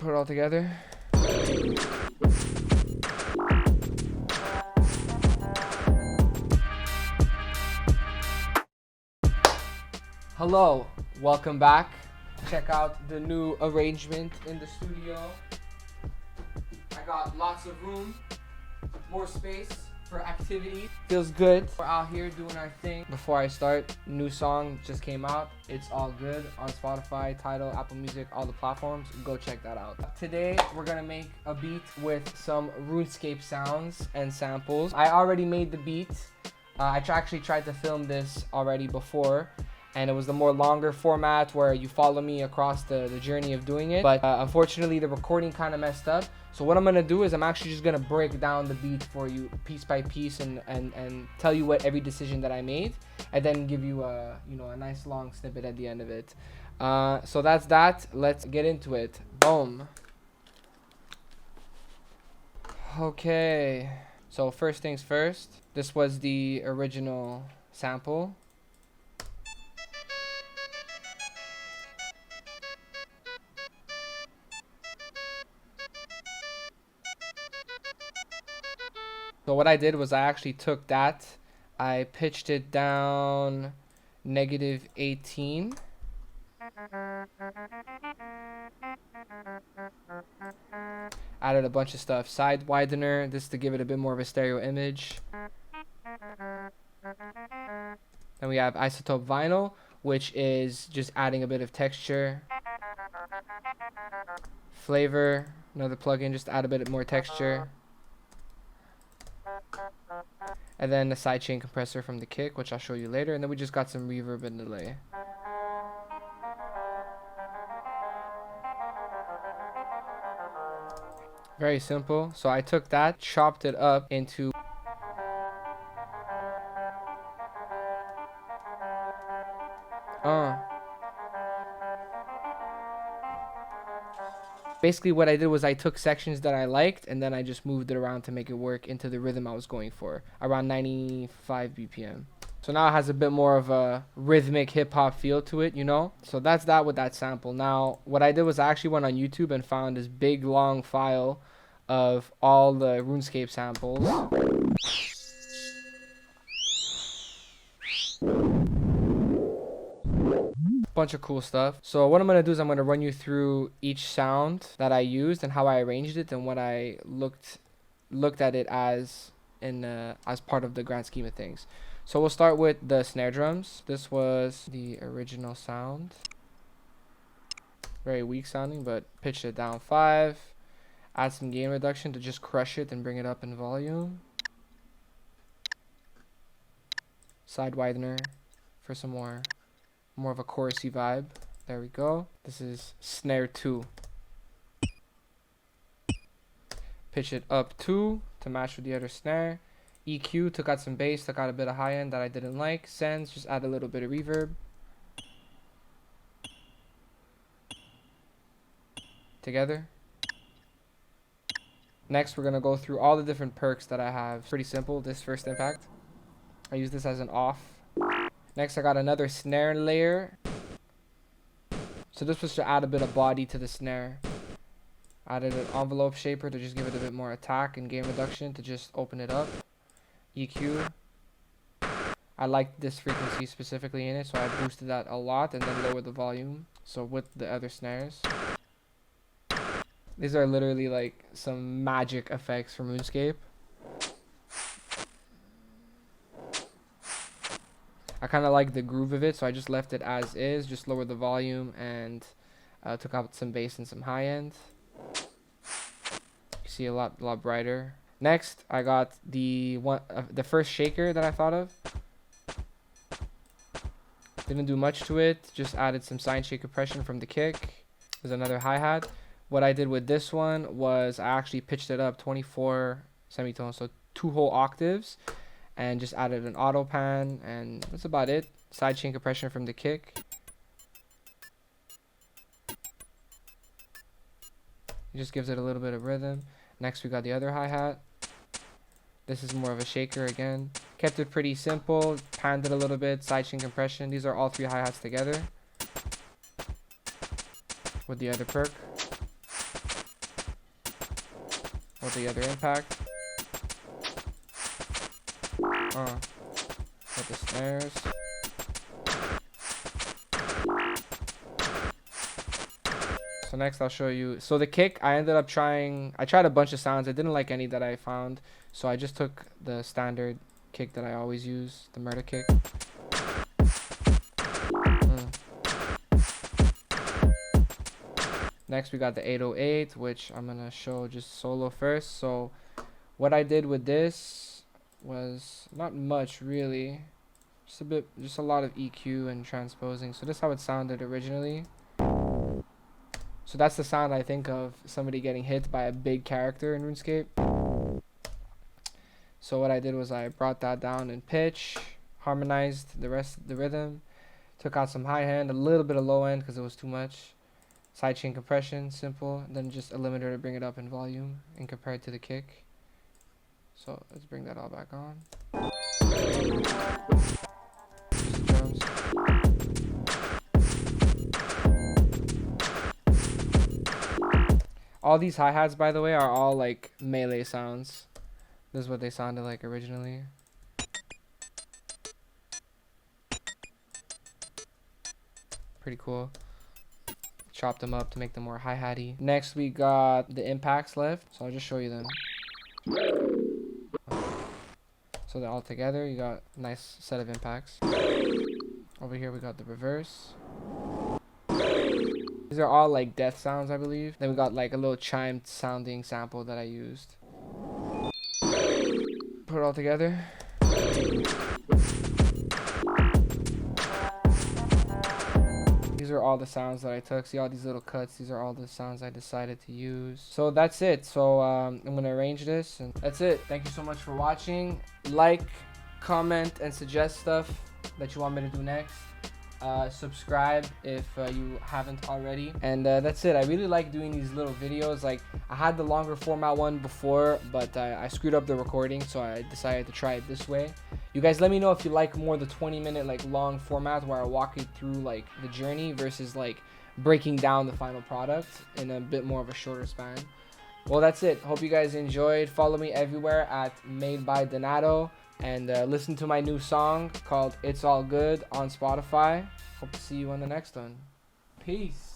put it all together. Hello, welcome back. Check out the new arrangement in the studio. I got lots of room, more space for activity. Feels good. We're out here doing our thing. Before I start, new song just came out. It's all good on Spotify, Tidal, Apple Music, all the platforms. Go check that out. Today, we're gonna make a beat with some RUNESCAPE sounds and samples. I already made the beat. I actually tried to film this already before, and it was the more longer format where you follow me across the journey of doing it. But unfortunately, the recording kind of messed up. So what I'm gonna do is I'm actually just gonna break down the beat for you piece by piece and tell you what every decision that I made, and then give you a nice long snippet at the end of it. So that's that. Let's get into it. Boom. Okay. So first things first. This was the original sample. So what I did was I actually took that, I pitched it down -18. Added a bunch of stuff. Side widener, this to give it a bit more of a stereo image. Then we have isotope vinyl, which is just adding a bit of texture. Flavor, another plugin just to add a bit more texture. And then the sidechain compressor from the kick, which I'll show you later. And then we just got some reverb and delay. Very simple. So I took that, chopped it up into basically what I did was I took sections that I liked and then I just moved it around to make it work into the rhythm I was going for, around 95 BPM. So now it has a bit more of a rhythmic hip hop feel to it, you know? So that's that with that sample. Now, what I did was I actually went on YouTube and found this big long file of all the RUNESCAPE samples. Bunch of cool stuff. So what I'm gonna do is I'm gonna run you through each sound that I used and how I arranged it and what I looked at it as part of the grand scheme of things. So we'll start with the snare drums. This was the original sound. Very weak sounding, but pitched it down 5. Add some gain reduction to just crush it and bring it up in volume. Side widener for some more of a chorusy vibe. There we go. This is snare 2. Pitch it up 2 to match with the other snare. EQ, took out some bass, took out a bit of high end that I didn't like. Sends, just add a little bit of reverb. Together. Next, we're gonna go through all the different perks that I have. Pretty simple, this first impact. I use this as an off. Next, I got another snare layer. So this was to add a bit of body to the snare. Added an envelope shaper to just give it a bit more attack and gain reduction to just open it up. EQ. I liked this frequency specifically in it, so I boosted that a lot and then lowered the volume. So with the other snares. These are literally like some magic effects from RUNESCAPE. I kind of like the groove of it, so I just left it as is, just lowered the volume and took out some bass and some high end. You see a lot brighter. Next, I got the first shaker that I thought of. Didn't do much to it, just added some sidechain compression from the kick. There's another hi-hat. What I did with this one was I actually pitched it up 24 semitones, so 2 whole octaves. And just added an auto pan, and that's about it. Sidechain compression from the kick. It just gives it a little bit of rhythm. Next, we got the other hi-hat. This is more of a shaker again. Kept it pretty simple, panned it a little bit, sidechain compression. These are all 3 hi-hats together with the other perk. with the other impact. With the snares. So next I'll show you. So the kick, I tried a bunch of sounds. I didn't like any that I found. So I just took the standard kick that I always use, the murder kick. Next we got the 808, which I'm gonna show just solo first. So what I did with this was not much really. Just a lot of EQ and transposing. So this is how it sounded originally. So that's the sound I think of somebody getting hit by a big character in RuneScape. So what I did was I brought that down in pitch, harmonized the rest of the rhythm, took out some high end, a little bit of low end because it was too much. Sidechain compression, simple, and then just a limiter to bring it up in volume and compare it to the kick. So let's bring that all back on. Drums. All these hi-hats, by the way, are all like melee sounds. This is what they sounded like originally. Pretty cool. Chopped them up to make them more hi-hatty. Next we got the impacts left, so I'll just show you them. So they're all together. You got a nice set of impacts. Over here we got the reverse. These are all like death sounds, I believe. Then we got like a little chimed sounding sample that I used. Put it all together. These are all the sounds that I took. See all these little cuts? These are all the sounds I decided to use. So that's it. So I'm gonna arrange this, and that's it. Thank you so much for watching. Like, comment, and suggest stuff that you want me to do next. Subscribe if you haven't already, and that's it. I really like doing these little videos. Like, I had the longer format one before, but I screwed up the recording, so I decided to try it this way. You guys let me know if you like more the 20-minute like long format where I walk you through like the journey versus like breaking down the final product in a bit more of a shorter span. Well, that's it. Hope you guys enjoyed. Follow me everywhere at Made by Donato. And listen to my new song called It's All Good on Spotify. Hope to see you on the next one. Peace.